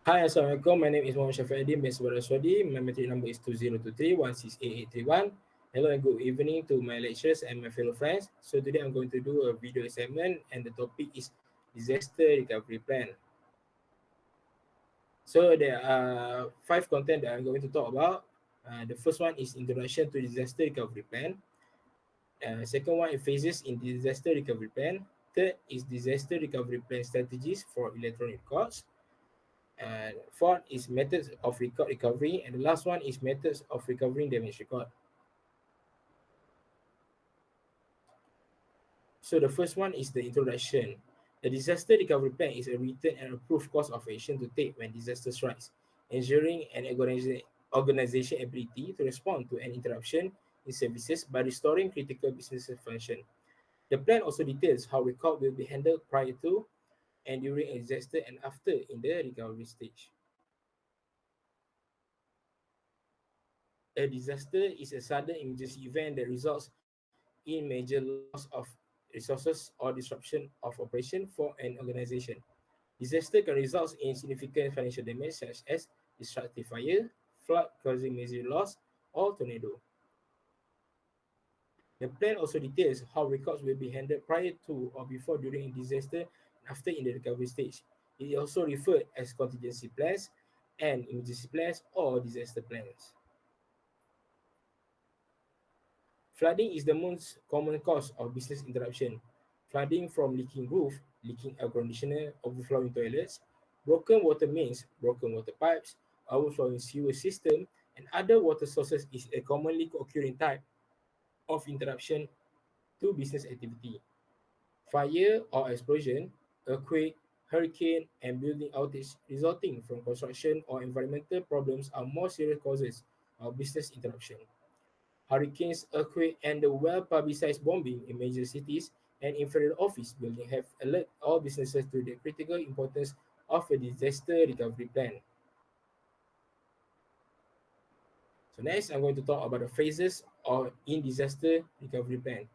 Hi, Assalamualaikum. My name is Muhammad Shafiuddin bin Swadi. My metric number is 2023-168-831. Hello and good evening to my lecturers and my fellow friends. So today I'm going to do a video assignment and the topic is disaster recovery plan. So there are 5 content that I'm going to talk about. The first one is introduction to disaster recovery plan. Second one is phases in disaster recovery plan. Third is disaster recovery plan strategies for electronic records. And fourth is methods of record recovery, and the last one is methods of recovering damaged record. So the first one is the introduction. The disaster recovery plan is a written and approved course of action to take when disaster strikes, ensuring an organization ability to respond to an interruption in services by restoring critical business function. The plan also details how record will be handled prior to and during a disaster and after in the recovery stage. A disaster is a sudden emergency event that results in major loss of resources or disruption of operation for an organization. Disaster can result in significant financial damage such as destructive fire, flood causing major loss, or tornado. The plan also details how records will be handled prior to or before during a disaster and after in the recovery stage. It is also referred as contingency plans and emergency plans or disaster plans. Flooding is the most common cause of business interruption. Flooding from leaking roof, leaking air conditioner, overflowing toilets, broken water mains, broken water pipes, overflowing sewer system, and other water sources is a commonly occurring type of interruption to business activity. Fire or explosion, earthquake, hurricane, and building outage resulting from construction or environmental problems are more serious causes of business interruption. Hurricanes, earthquake, and the well-publicized bombing in major cities and inferior office buildings have alerted all businesses to the critical importance of a disaster recovery plan. So next, I'm going to talk about the phases of in disaster recovery plan.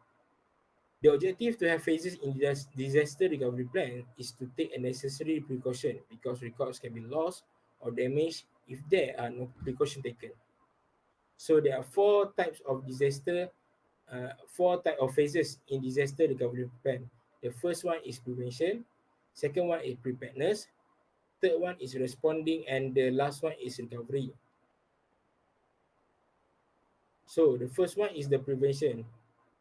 The objective to have phases in disaster recovery plan is to take a necessary precaution because records can be lost or damaged if there are no precaution taken. So there are four type of phases in disaster recovery plan. The first one is prevention, second one is preparedness, third one is responding, and the last one is recovery. So the first one is the prevention.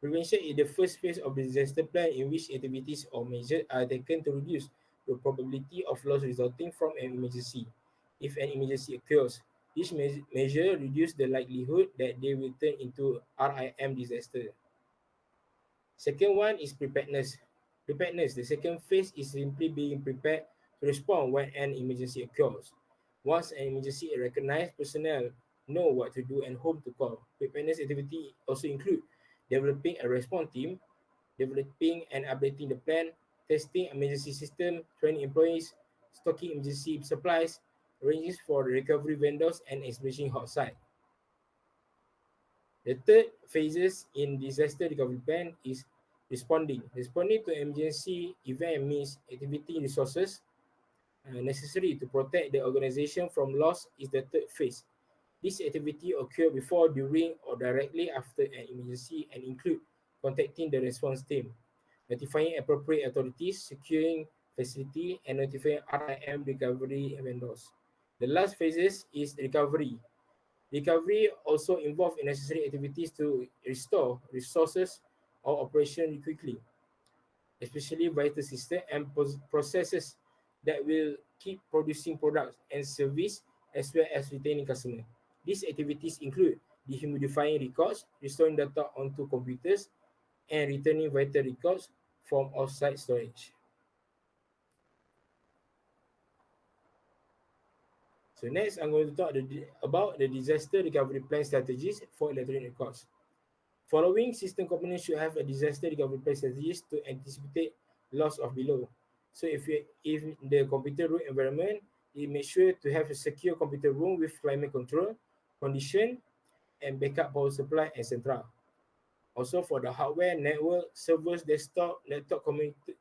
Prevention is the first phase of the disaster plan in which activities or measures are taken to reduce the probability of loss resulting from an emergency. If an emergency occurs, this measure reduces the likelihood that they will turn into RIM disaster. Second one is preparedness. Preparedness, the second phase is simply being prepared to respond when an emergency occurs. Once an emergency is recognized, personnel know what to do and whom to call. Preparedness activity also include developing a response team, developing and updating the plan, testing emergency system, training employees, stocking emergency supplies, arranging for recovery vendors, and establishing hot site. The third phases in disaster recovery plan is responding. Responding to emergency event means activity resources necessary to protect the organization from loss is the third phase. This activity occur before, during, or directly after an emergency and include contacting the response team, notifying appropriate authorities, securing facility, and notifying RIM recovery vendors. The last phases is recovery. Recovery also involves necessary activities to restore resources or operation quickly, especially vital systems and processes that will keep producing products and service as well as retaining customers. These activities include dehumidifying records, restoring data onto computers, and returning vital records from offsite storage. So next, I'm going to talk about the disaster recovery plan strategies for electronic records. Following system components should have a disaster recovery plan strategies to anticipate loss of below. So if the computer room environment, it make sure to have a secure computer room with climate control, condition, and backup power supply, etc. Also for the hardware, network, servers, desktop, laptop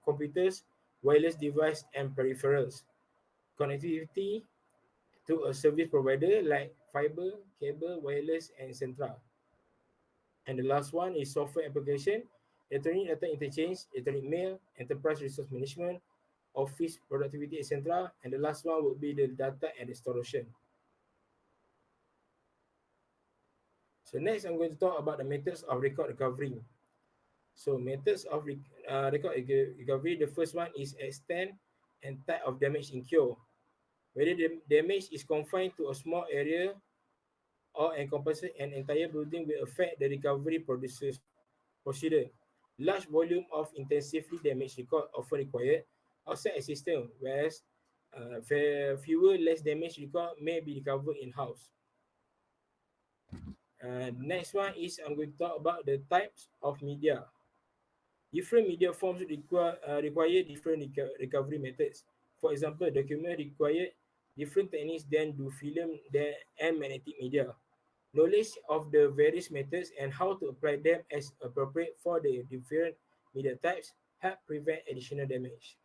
computers, wireless device, and peripherals. Connectivity, to a service provider like fiber, cable, wireless, and Centra. And the last one is software application, electronic data interchange, electronic mail, enterprise resource management, office productivity, etc. And the last one would be the data and restoration. So next, I'm going to talk about the methods of record recovery. So methods of record recovery, the first one is extent and type of damage incurred. Whether the damage is confined to a small area or encompasses an entire building will affect the recovery procedure. Large volume of intensively damaged record often required outside a system, whereas fewer less damaged record may be recovered in-house. Next one is I'm going to talk about the types of media. Different media forms require different recovery methods. For example, document require different techniques than do film and magnetic media. Knowledge of the various methods and how to apply them as appropriate for the different media types help prevent additional damage.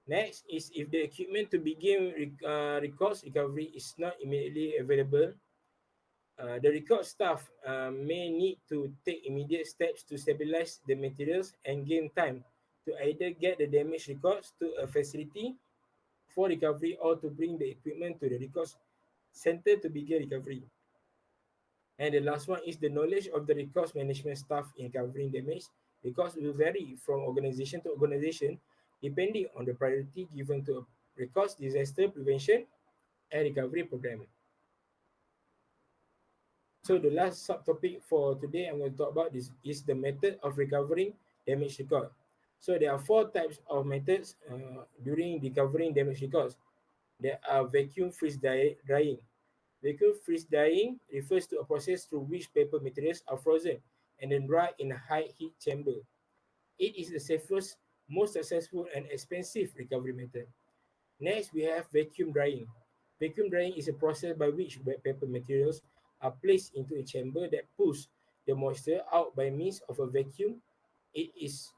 Next is if the equipment to begin records recovery is not immediately available, the record staff may need to take immediate steps to stabilize the materials and gain time to either get the damaged records to a facility for recovery or to bring the equipment to the records center to begin recovery. And the last one is the knowledge of the records management staff in covering damage. Records will vary from organization to organization depending on the priority given to a records disaster prevention and recovery program. So the last subtopic for today I'm going to talk about this is the method of recovering damaged record. So there are four types of methods during recovering damaged records. There are vacuum freeze drying. Vacuum freeze drying refers to a process through which paper materials are frozen and then dried in a high heat chamber. It is the safest, most successful, and expensive recovery method. Next, we have vacuum drying. Vacuum drying is a process by which wet paper materials are placed into a chamber that pulls the moisture out by means of a vacuum. It is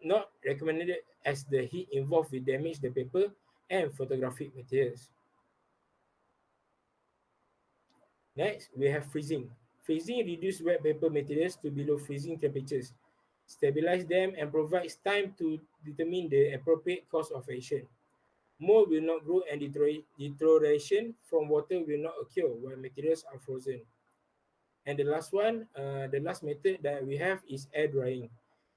not recommended as the heat involved will damage the paper and photographic materials. Next, we have freezing. Freezing reduces wet paper materials to below freezing temperatures, stabilize them, and provides time to determine the appropriate course of action. Mold will not grow and deterioration from water will not occur while materials are frozen. And the last one, the last method that we have is air drying.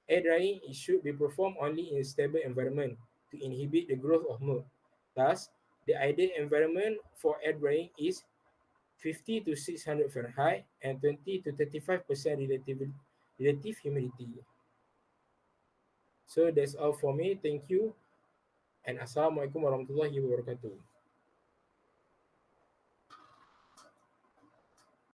Air drying should be performed only in a stable environment to inhibit the growth of mold. Thus, the ideal environment for air drying is 50 to 600 Fahrenheit and 20 to 35% relative humidity. So that's all for me. Thank you. And Assalamualaikum warahmatullahi wabarakatuh.